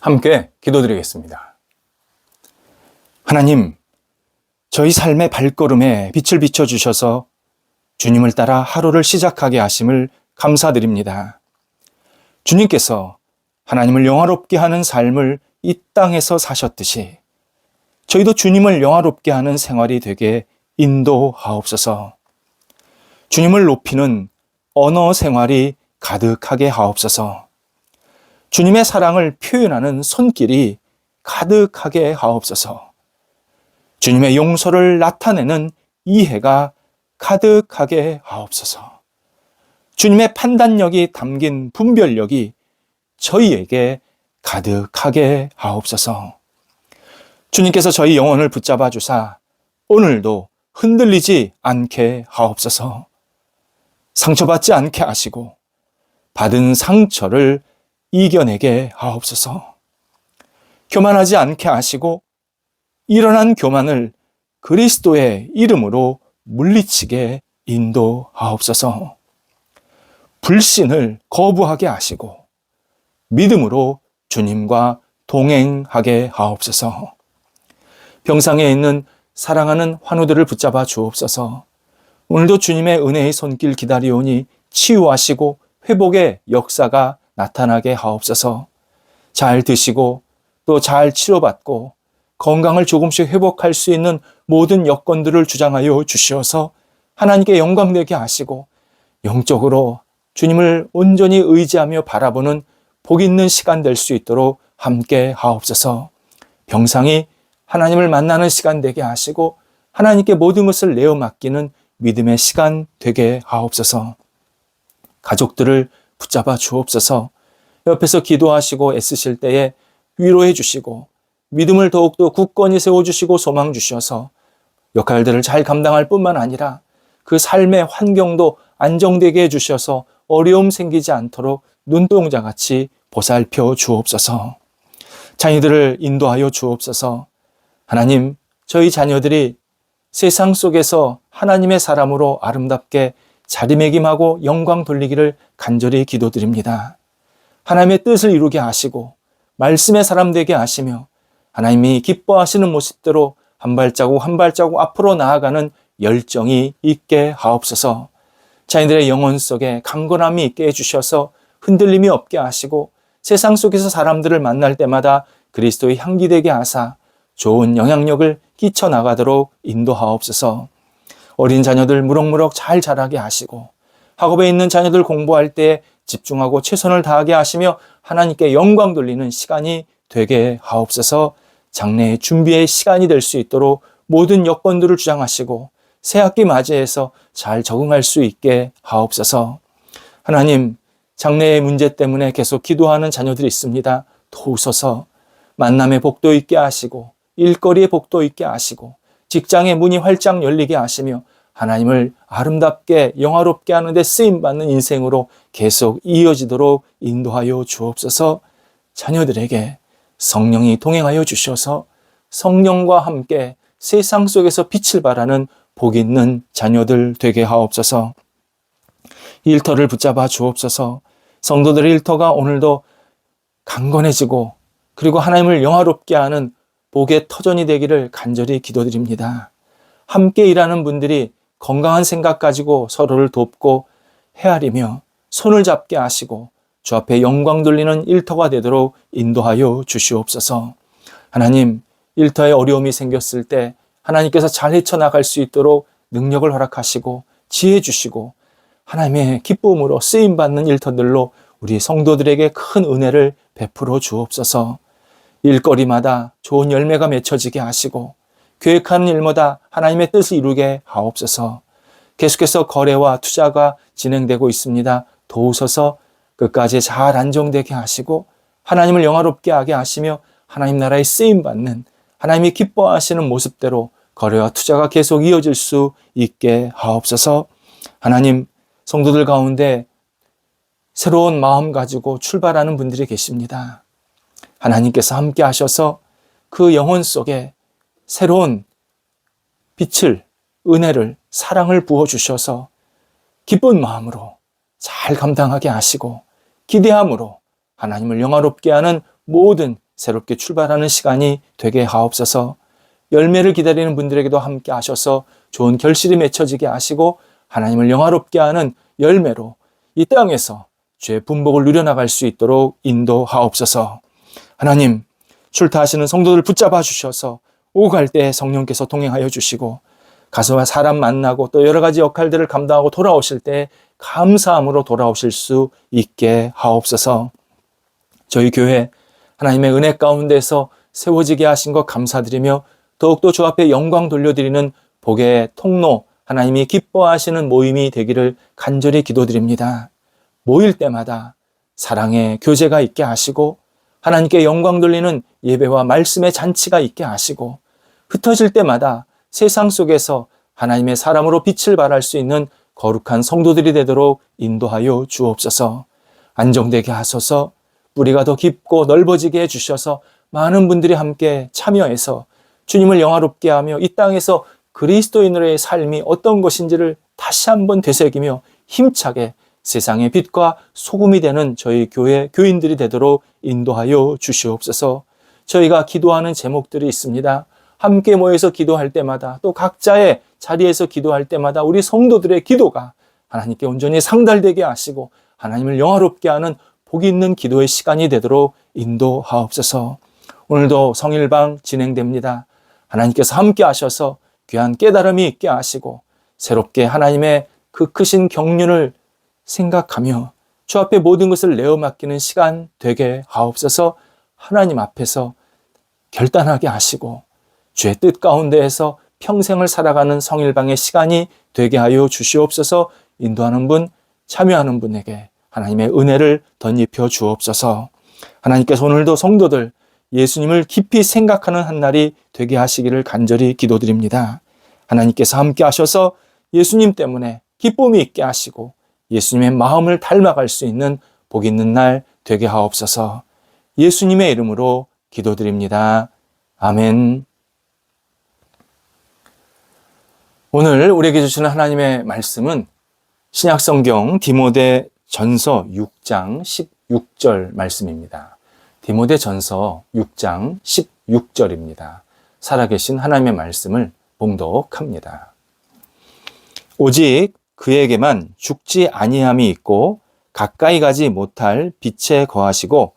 함께 기도드리겠습니다. 하나님, 저희 삶의 발걸음에 빛을 비춰주셔서 주님을 따라 하루를 시작하게 하심을 감사드립니다. 주님께서 하나님을 영화롭게 하는 삶을 이 땅에서 사셨듯이 저희도 주님을 영화롭게 하는 생활이 되게 인도하옵소서. 주님을 높이는 언어 생활이 가득하게 하옵소서. 주님의 사랑을 표현하는 손길이 가득하게 하옵소서. 주님의 용서를 나타내는 이해가 가득하게 하옵소서. 주님의 판단력이 담긴 분별력이 저희에게 가득하게 하옵소서. 주님께서 저희 영혼을 붙잡아 주사 오늘도 흔들리지 않게 하옵소서. 상처받지 않게 하시고 받은 상처를 이겨내게 하옵소서. 교만하지 않게 하시고 일어난 교만을 그리스도의 이름으로 물리치게 인도하옵소서. 불신을 거부하게 하시고 믿음으로 주님과 동행하게 하옵소서. 병상에 있는 사랑하는 환우들을 붙잡아 주옵소서. 오늘도 주님의 은혜의 손길 기다리오니 치유하시고 회복의 역사가 나타나게 하옵소서. 잘 드시고 또 잘 치료받고 건강을 조금씩 회복할 수 있는 모든 여건들을 주장하여 주시어서 하나님께 영광되게 하시고 영적으로 주님을 온전히 의지하며 바라보는 복 있는 시간 될 수 있도록 함께 하옵소서. 병상이 하나님을 만나는 시간 되게 하시고 하나님께 모든 것을 내어 맡기는 믿음의 시간 되게 하옵소서. 가족들을 붙잡아 주옵소서. 옆에서 기도하시고 애쓰실 때에 위로해 주시고 믿음을 더욱더 굳건히 세워주시고 소망 주셔서 역할들을 잘 감당할 뿐만 아니라 그 삶의 환경도 안정되게 해주셔서 어려움 생기지 않도록 눈동자같이 보살펴 주옵소서. 자녀들을 인도하여 주옵소서. 하나님, 저희 자녀들이 세상 속에서 하나님의 사람으로 아름답게 자리매김하고 영광 돌리기를 간절히 기도드립니다. 하나님의 뜻을 이루게 하시고 말씀의 사람 되게 하시며 하나님이 기뻐하시는 모습대로 한 발자국 한 발자국 앞으로 나아가는 열정이 있게 하옵소서. 자녀들의 영혼 속에 강건함이 있게 해주셔서 흔들림이 없게 하시고 세상 속에서 사람들을 만날 때마다 그리스도의 향기 되게 하사 좋은 영향력을 끼쳐나가도록 인도하옵소서. 어린 자녀들 무럭무럭 잘 자라게 하시고 학업에 있는 자녀들 공부할 때 집중하고 최선을 다하게 하시며 하나님께 영광 돌리는 시간이 되게 하옵소서. 장래의 준비의 시간이 될 수 있도록 모든 여건들을 주장하시고 새학기 맞이해서 잘 적응할 수 있게 하옵소서. 하나님, 장래의 문제 때문에 계속 기도하는 자녀들이 있습니다. 도우소서. 만남의 복도 있게 하시고 일거리의 복도 있게 하시고 직장의 문이 활짝 열리게 하시며 하나님을 아름답게 영화롭게 하는 데 쓰임받는 인생으로 계속 이어지도록 인도하여 주옵소서. 자녀들에게 성령이 동행하여 주셔서 성령과 함께 세상 속에서 빛을 발하는 복 있는 자녀들 되게 하옵소서. 일터를 붙잡아 주옵소서. 성도들의 일터가 오늘도 강건해지고 그리고 하나님을 영화롭게 하는 복의 터전이 되기를 간절히 기도드립니다. 함께 일하는 분들이 건강한 생각 가지고 서로를 돕고 헤아리며 손을 잡게 하시고 주 앞에 영광 돌리는 일터가 되도록 인도하여 주시옵소서. 하나님, 일터에 어려움이 생겼을 때 하나님께서 잘 헤쳐나갈 수 있도록 능력을 허락하시고 지혜 주시고 하나님의 기쁨으로 쓰임받는 일터들로 우리 성도들에게 큰 은혜를 베풀어 주옵소서. 일거리마다 좋은 열매가 맺혀지게 하시고 계획하는 일마다 하나님의 뜻을 이루게 하옵소서. 계속해서 거래와 투자가 진행되고 있습니다. 도우소서. 끝까지 잘 안정되게 하시고 하나님을 영화롭게 하게 하시며 하나님 나라에 쓰임받는 하나님이 기뻐하시는 모습대로 거래와 투자가 계속 이어질 수 있게 하옵소서. 하나님, 성도들 가운데 새로운 마음 가지고 출발하는 분들이 계십니다. 하나님께서 함께 하셔서 그 영혼 속에 새로운 빛을, 은혜를, 사랑을 부어주셔서 기쁜 마음으로 잘 감당하게 하시고 기대함으로 하나님을 영화롭게 하는 모든 새롭게 출발하는 시간이 되게 하옵소서. 열매를 기다리는 분들에게도 함께 하셔서 좋은 결실이 맺혀지게 하시고 하나님을 영화롭게 하는 열매로 이 땅에서 주의 분복을 누려나갈 수 있도록 인도하옵소서. 하나님, 출타하시는 성도들 붙잡아 주셔서 오갈 때 성령께서 동행하여 주시고 가서 사람 만나고 또 여러 가지 역할들을 감당하고 돌아오실 때 감사함으로 돌아오실 수 있게 하옵소서. 저희 교회 하나님의 은혜 가운데서 세워지게 하신 것 감사드리며 더욱더 주 앞에 영광 돌려드리는 복의 통로, 하나님이 기뻐하시는 모임이 되기를 간절히 기도드립니다. 모일 때마다 사랑의 교제가 있게 하시고 하나님께 영광 돌리는 예배와 말씀의 잔치가 있게 하시고 흩어질 때마다 세상 속에서 하나님의 사람으로 빛을 발할 수 있는 거룩한 성도들이 되도록 인도하여 주옵소서. 안정되게 하소서. 뿌리가 더 깊고 넓어지게 해주셔서 많은 분들이 함께 참여해서 주님을 영화롭게 하며 이 땅에서 그리스도인으로의 삶이 어떤 것인지를 다시 한번 되새기며 힘차게 세상의 빛과 소금이 되는 저희 교회 교인들이 되도록 인도하여 주시옵소서. 저희가 기도하는 제목들이 있습니다. 함께 모여서 기도할 때마다 또 각자의 자리에서 기도할 때마다 우리 성도들의 기도가 하나님께 온전히 상달되게 하시고 하나님을 영화롭게 하는 복이 있는 기도의 시간이 되도록 인도하옵소서. 오늘도 성일방 진행됩니다. 하나님께서 함께 하셔서 귀한 깨달음이 있게 하시고 새롭게 하나님의 그 크신 경륜을 생각하며 주 앞에 모든 것을 내어 맡기는 시간 되게 하옵소서. 하나님 앞에서 결단하게 하시고 주의 뜻 가운데에서 평생을 살아가는 성일방의 시간이 되게 하여 주시옵소서. 인도하는 분, 참여하는 분에게 하나님의 은혜를 덧입혀 주옵소서. 하나님께서 오늘도 성도들 예수님을 깊이 생각하는 한 날이 되게 하시기를 간절히 기도드립니다. 하나님께서 함께 하셔서 예수님 때문에 기쁨이 있게 하시고 예수님의 마음을 닮아갈 수 있는 복 있는 날 되게 하옵소서. 예수님의 이름으로 기도드립니다. 아멘. 오늘 우리에게 주시는 하나님의 말씀은 신약성경 디모데 전서 6장 16절 말씀입니다. 디모데 전서 6장 16절입니다. 살아계신 하나님의 말씀을 봉독합니다. 오직 그에게만 죽지 아니함이 있고 가까이 가지 못할 빛에 거하시고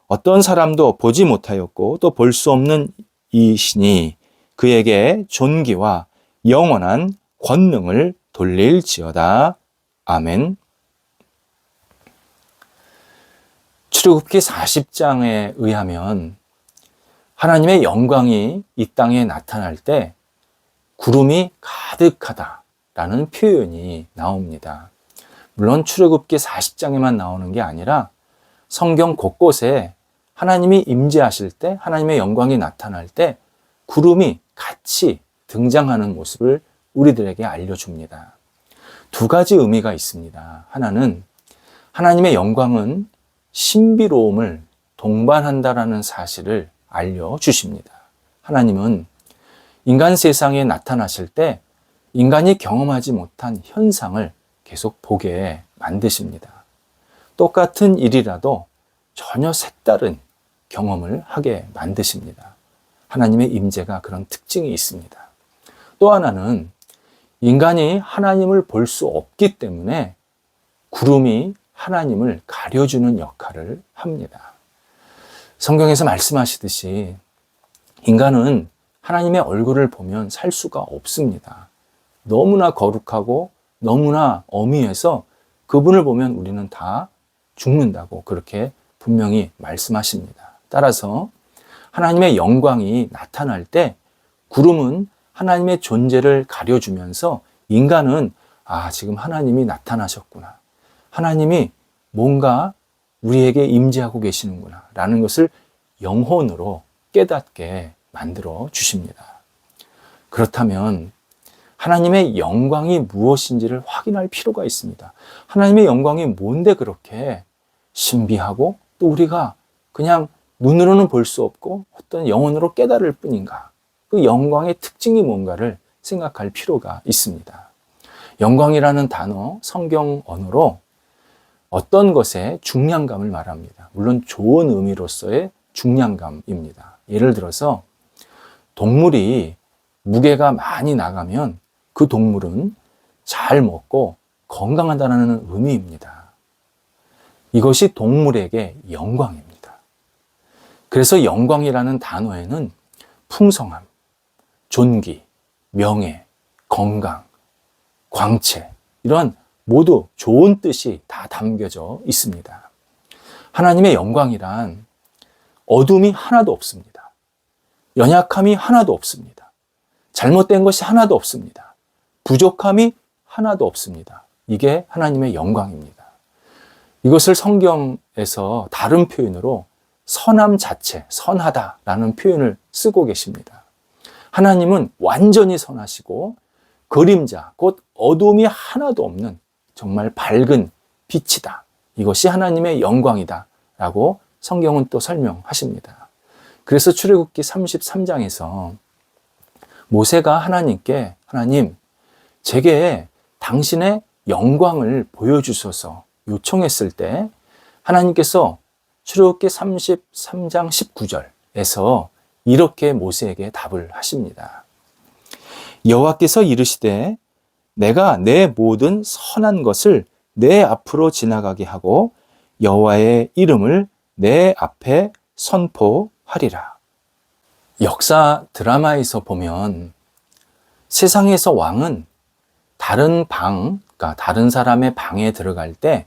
어떤 사람도 보지 못하였고 또 볼 수 없는 이시니 그에게 존귀와 영원한 권능을 돌릴지어다. 아멘. 출애굽기 40장에 의하면 하나님의 영광이 이 땅에 나타날 때 구름이 가득하다라는 표현이 나옵니다. 물론 출애굽기 40장에만 나오는 게 아니라 성경 곳곳에 하나님이 임재하실 때, 하나님의 영광이 나타날 때 구름이 같이 등장하는 모습을 우리들에게 알려줍니다. 두 가지 의미가 있습니다. 하나는 하나님의 영광은 신비로움을 동반한다라는 사실을 알려주십니다. 하나님은 인간 세상에 나타나실 때 인간이 경험하지 못한 현상을 계속 보게 만드십니다. 똑같은 일이라도 전혀 색다른 경험을 하게 만드십니다. 하나님의 임재가 그런 특징이 있습니다. 또 하나는 인간이 하나님을 볼 수 없기 때문에 구름이 하나님을 가려주는 역할을 합니다. 성경에서 말씀하시듯이 인간은 하나님의 얼굴을 보면 살 수가 없습니다. 너무나 거룩하고 너무나 어미해서 그분을 보면 우리는 다 죽는다고 그렇게 분명히 말씀하십니다. 따라서 하나님의 영광이 나타날 때 구름은 하나님의 존재를 가려주면서 인간은 지금 하나님이 나타나셨구나. 하나님이 뭔가 우리에게 임재하고 계시는구나 라는 것을 영혼으로 깨닫게 만들어 주십니다. 그렇다면 하나님의 영광이 무엇인지를 확인할 필요가 있습니다. 하나님의 영광이 뭔데 그렇게 신비하고 또 우리가 그냥 눈으로는 볼 수 없고 어떤 영혼으로 깨달을 뿐인가? 그 영광의 특징이 뭔가를 생각할 필요가 있습니다. 영광이라는 단어, 성경 언어로 어떤 것의 중량감을 말합니다. 물론 좋은 의미로서의 중량감입니다. 예를 들어서 동물이 무게가 많이 나가면 그 동물은 잘 먹고 건강하다는 의미입니다. 이것이 동물에게 영광입니다. 그래서 영광이라는 단어에는 풍성함, 존귀, 명예, 건강, 광채 이런 모두 좋은 뜻이 다 담겨져 있습니다. 하나님의 영광이란 어둠이 하나도 없습니다. 연약함이 하나도 없습니다. 잘못된 것이 하나도 없습니다. 부족함이 하나도 없습니다. 이게 하나님의 영광입니다. 이것을 성경에서 다른 표현으로 선함 자체, 선하다라는 표현을 쓰고 계십니다. 하나님은 완전히 선하시고 그림자, 곧 어둠이 하나도 없는 정말 밝은 빛이다. 이것이 하나님의 영광이다. 라고 성경은 또 설명하십니다. 그래서 출애굽기 33장에서 모세가 하나님께 하나님, 제게 당신의 영광을 보여주소서 요청했을 때 하나님께서 출애굽기 33장 19절에서 이렇게 모세에게 답을 하십니다. 여호와께서 이르시되 내가 내 모든 선한 것을 내 앞으로 지나가게 하고 여호와의 이름을 내 앞에 선포하리라. 역사 드라마에서 보면 세상에서 왕은 다른 그러니까 다른 사람의 방에 들어갈 때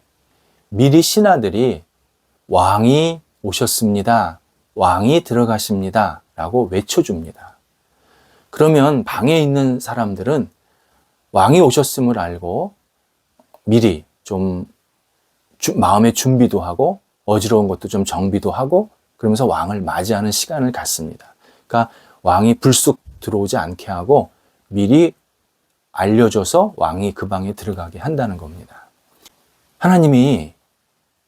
미리 신하들이 왕이 오셨습니다. 왕이 들어가십니다. 라고 외쳐줍니다. 그러면 방에 있는 사람들은 왕이 오셨음을 알고 미리 좀 마음의 준비도 하고 어지러운 것도 좀 정비도 하고 그러면서 왕을 맞이하는 시간을 갖습니다. 그러니까 왕이 불쑥 들어오지 않게 하고 미리 알려줘서 왕이 그 방에 들어가게 한다는 겁니다. 하나님이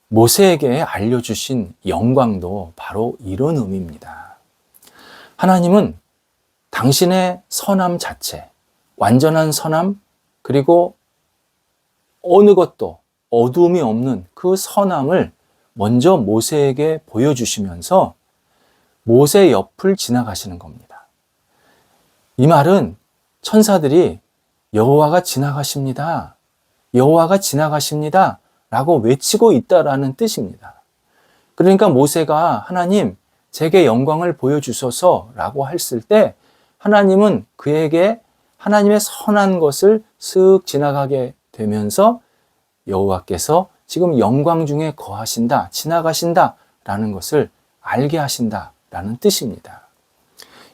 모세에게 알려주신 영광도 바로 이런 의미입니다. 하나님은 당신의 선함 자체, 완전한 선함, 그리고 어느 것도 어두움이 없는 그 선함을 먼저 모세에게 보여주시면서 모세 옆을 지나가시는 겁니다. 이 말은 천사들이 여호와가 지나가십니다. 여호와가 지나가십니다. 라고 외치고 있다라는 뜻입니다. 그러니까 모세가 하나님, 제게 영광을 보여주소서 라고 했을 때 하나님은 그에게 하나님의 선한 것을 쓱 지나가게 되면서 여호와께서 지금 영광 중에 거하신다, 지나가신다 라는 것을 알게 하신다 라는 뜻입니다.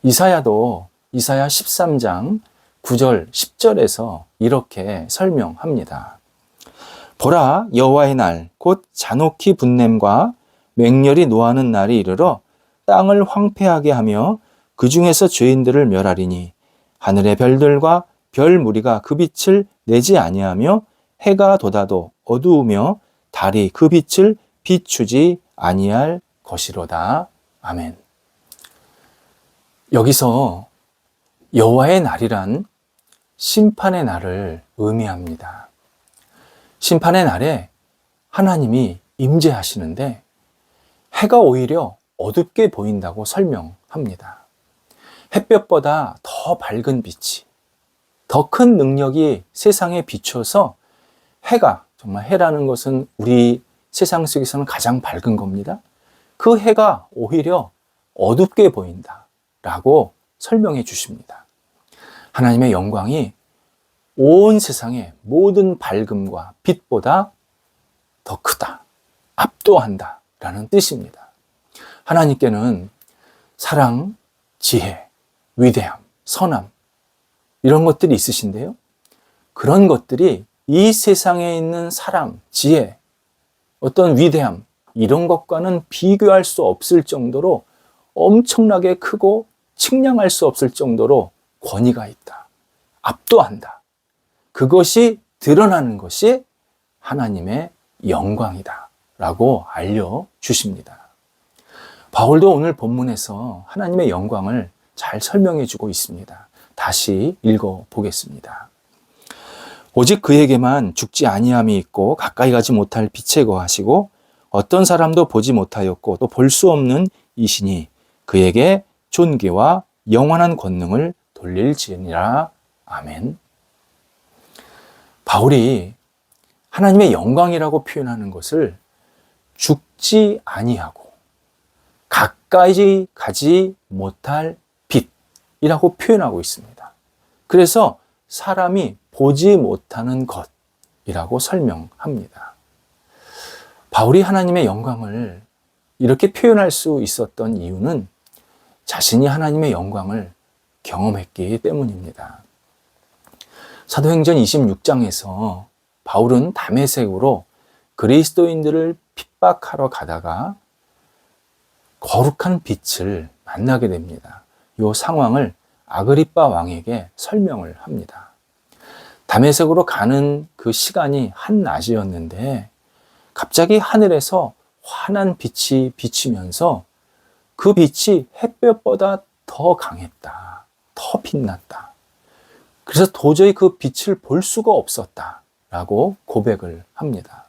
이사야도 이사야 13장 9절, 10절에서 이렇게 설명합니다. 보라, 여호와의 날, 곧 잔혹히 분냄과 맹렬히 노하는 날이 이르러 땅을 황폐하게 하며 그 중에서 죄인들을 멸하리니 하늘의 별들과 별 무리가 그 빛을 내지 아니하며 해가 돋아도 어두우며 달이 그 빛을 비추지 아니할 것이로다. 아멘. 여기서 여호와의 날이란 심판의 날을 의미합니다. 심판의 날에 하나님이 임재하시는데 해가 오히려 어둡게 보인다고 설명합니다. 햇볕보다 더 밝은 빛이, 더 큰 능력이 세상에 비춰서 해가, 정말 해라는 것은 우리 세상 속에서는 가장 밝은 겁니다. 그 해가 오히려 어둡게 보인다라고 설명해 주십니다. 하나님의 영광이 온 세상의 모든 밝음과 빛보다 더 크다, 압도한다 라는 뜻입니다. 하나님께는 사랑, 지혜, 위대함, 선함 이런 것들이 있으신데요. 그런 것들이 이 세상에 있는 사랑, 지혜, 어떤 위대함 이런 것과는 비교할 수 없을 정도로 엄청나게 크고 측량할 수 없을 정도로 권위가 있다. 압도한다. 그것이 드러나는 것이 하나님의 영광이다 라고 알려주십니다. 바울도 오늘 본문에서 하나님의 영광을 잘 설명해 주고 있습니다. 다시 읽어보겠습니다. 오직 그에게만 죽지 아니함이 있고 가까이 가지 못할 빛에 거하시고 어떤 사람도 보지 못하였고 또 볼 수 없는 이시니 그에게 존귀와 영원한 권능을 돌릴지니라. 아멘. 바울이 하나님의 영광이라고 표현하는 것을 죽지 아니하고 가까이 가지 못할 빛이라고 표현하고 있습니다. 그래서 사람이 보지 못하는 것이라고 설명합니다. 바울이 하나님의 영광을 이렇게 표현할 수 있었던 이유는 자신이 하나님의 영광을 경험했기 때문입니다. 사도행전 26장에서 바울은 다메섹으로 그리스도인들을 핍박하러 가다가 거룩한 빛을 만나게 됩니다. 이 상황을 아그리빠 왕에게 설명을 합니다. 다메섹으로 가는 그 시간이 한낮이었는데 갑자기 하늘에서 환한 빛이 비치면서 그 빛이 햇볕보다 더 강했다. 더 빛났다. 그래서 도저히 그 빛을 볼 수가 없었다라고 고백을 합니다.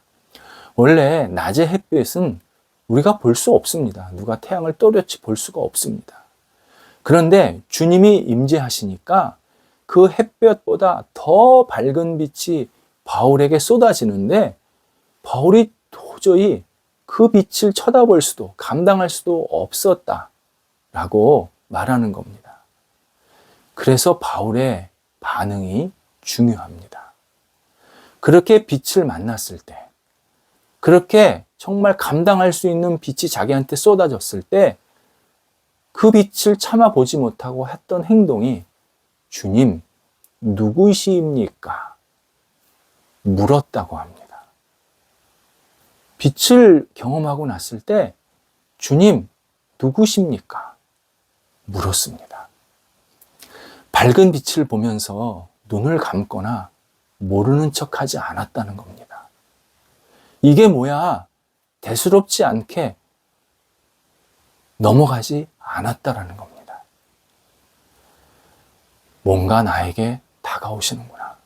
원래 낮의 햇빛은 우리가 볼 수 없습니다. 누가 태양을 또렷이 볼 수가 없습니다. 그런데 주님이 임재하시니까 그 햇볕보다 더 밝은 빛이 바울에게 쏟아지는데 바울이 도저히 그 빛을 쳐다볼 수도 감당할 수도 없었다라고 말하는 겁니다. 그래서 바울의 반응이 중요합니다. 그렇게 빛을 만났을 때, 그렇게 정말 감당할 수 있는 빛이 자기한테 쏟아졌을 때 그 빛을 참아보지 못하고 했던 행동이 주님, 누구이십니까? 물었다고 합니다. 빛을 경험하고 났을 때 주님, 누구십니까? 물었습니다. 밝은 빛을 보면서 눈을 감거나 모르는 척하지 않았다는 겁니다. 이게 뭐야? 대수롭지 않게 넘어가지 않았다라는 겁니다. 뭔가 나에게 다가오시는구나.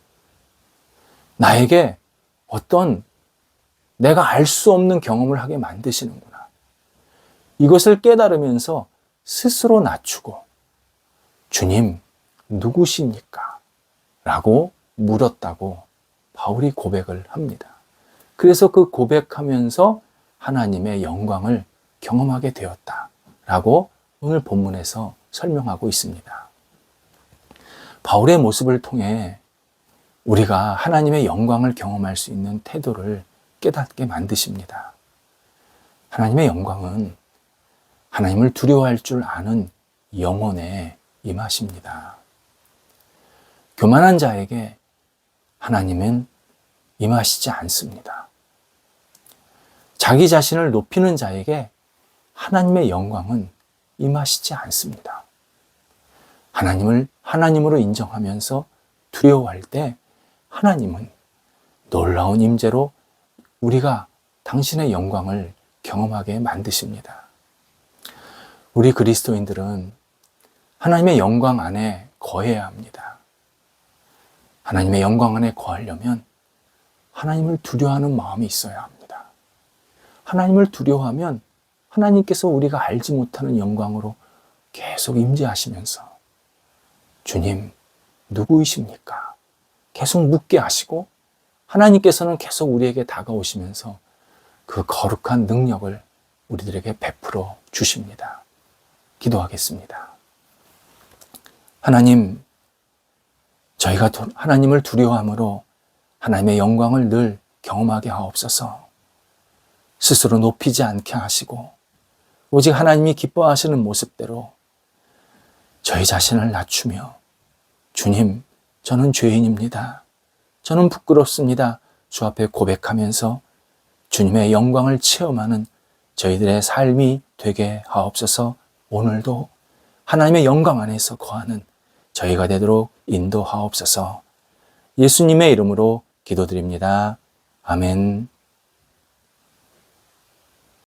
나에게 어떤 내가 알 수 없는 경험을 하게 만드시는구나. 이것을 깨달으면서 스스로 낮추고 주님, 누구십니까? 라고 물었다고 바울이 고백을 합니다. 그래서 그 고백하면서 하나님의 영광을 경험하게 되었다라고 오늘 본문에서 설명하고 있습니다. 바울의 모습을 통해 우리가 하나님의 영광을 경험할 수 있는 태도를 깨닫게 만드십니다. 하나님의 영광은 하나님을 두려워할 줄 아는 영혼에 임하십니다. 교만한 자에게 하나님은 임하시지 않습니다. 자기 자신을 높이는 자에게 하나님의 영광은 임하시지 않습니다. 하나님을 하나님으로 인정하면서 두려워할 때 하나님은 놀라운 임재로 우리가 당신의 영광을 경험하게 만드십니다. 우리 그리스도인들은 하나님의 영광 안에 거해야 합니다. 하나님의 영광 안에 거하려면 하나님을 두려워하는 마음이 있어야 합니다. 하나님을 두려워하면 하나님께서 우리가 알지 못하는 영광으로 계속 임재하시면서 주님, 누구이십니까? 계속 묻게 하시고 하나님께서는 계속 우리에게 다가오시면서 그 거룩한 능력을 우리들에게 베풀어 주십니다. 기도하겠습니다. 하나님, 저희가 하나님을 두려워함으로 하나님의 영광을 늘 경험하게 하옵소서. 스스로 높이지 않게 하시고 오직 하나님이 기뻐하시는 모습대로 저희 자신을 낮추며 주님, 저는 죄인입니다. 저는 부끄럽습니다. 주 앞에 고백하면서 주님의 영광을 체험하는 저희들의 삶이 되게 하옵소서. 오늘도 하나님의 영광 안에서 거하는 저희가 되도록 인도하옵소서. 예수님의 이름으로 기도드립니다. 아멘.